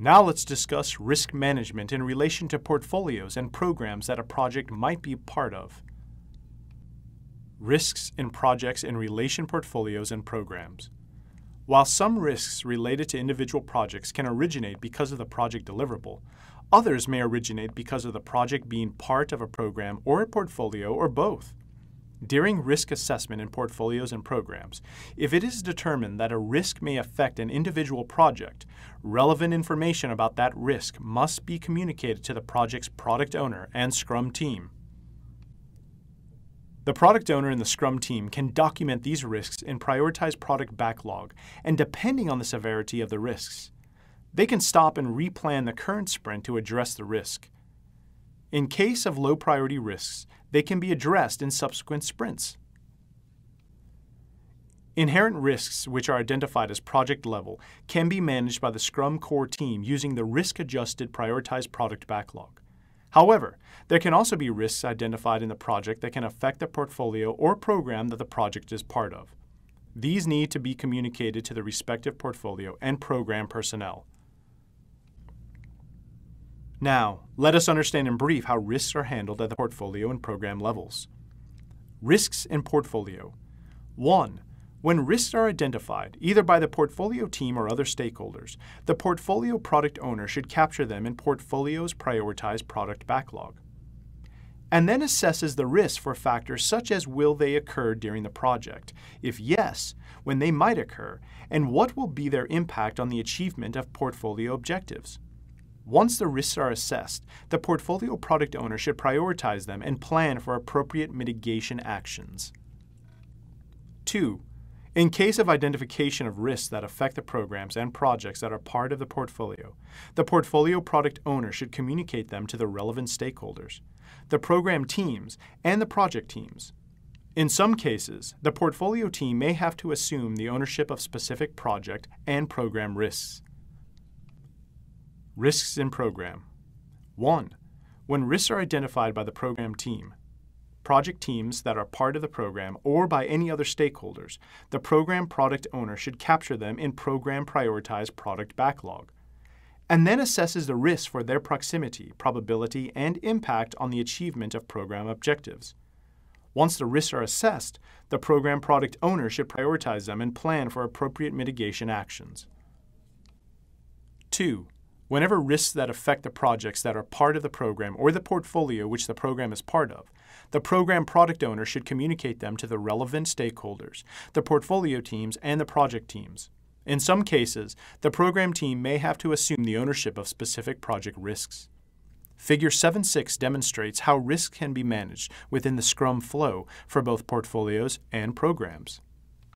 Now let's discuss risk management in relation to portfolios and programs that a project might be part of. Risks in projects in relation to portfolios and programs. While some risks related to individual projects can originate because of the project deliverable, others may originate because of the project being part of a program or a portfolio or both. During risk assessment in portfolios and programs, if it is determined that a risk may affect an individual project, relevant information about that risk must be communicated to the project's product owner and Scrum team. The product owner and the Scrum team can document these risks in prioritized product backlog, and depending on the severity of the risks, they can stop and replan the current sprint to address the risk. In case of low priority risks, they can be addressed in subsequent sprints. Inherent risks, which are identified as project level, can be managed by the Scrum core team using the risk-adjusted prioritized product backlog. However, there can also be risks identified in the project that can affect the portfolio or program that the project is part of. These need to be communicated to the respective portfolio and program personnel. Now, let us understand in brief how risks are handled at the portfolio and program levels. Risks in portfolio. 1. When risks are identified, either by the portfolio team or other stakeholders, the portfolio product owner should capture them in portfolio's prioritized product backlog, and then assesses the risk for factors such as will they occur during the project, if yes, when they might occur, and what will be their impact on the achievement of portfolio objectives. Once the risks are assessed, the portfolio product owner should prioritize them and plan for appropriate mitigation actions. 2. In case of identification of risks that affect the programs and projects that are part of the portfolio product owner should communicate them to the relevant stakeholders, the program teams, and the project teams. In some cases, the portfolio team may have to assume the ownership of specific project and program risks. Risks in program. 1. When risks are identified by the program team, project teams that are part of the program, or by any other stakeholders, the program product owner should capture them in program prioritized product backlog, and then assesses the risks for their proximity, probability, and impact on the achievement of program objectives. Once the risks are assessed, the program product owner should prioritize them and plan for appropriate mitigation actions. 2. Whenever risks that affect the projects that are part of the program or the portfolio which the program is part of, the program product owner should communicate them to the relevant stakeholders, the portfolio teams, and the project teams. In some cases, the program team may have to assume the ownership of specific project risks. Figure 7.6 demonstrates how risks can be managed within the Scrum flow for both portfolios and programs.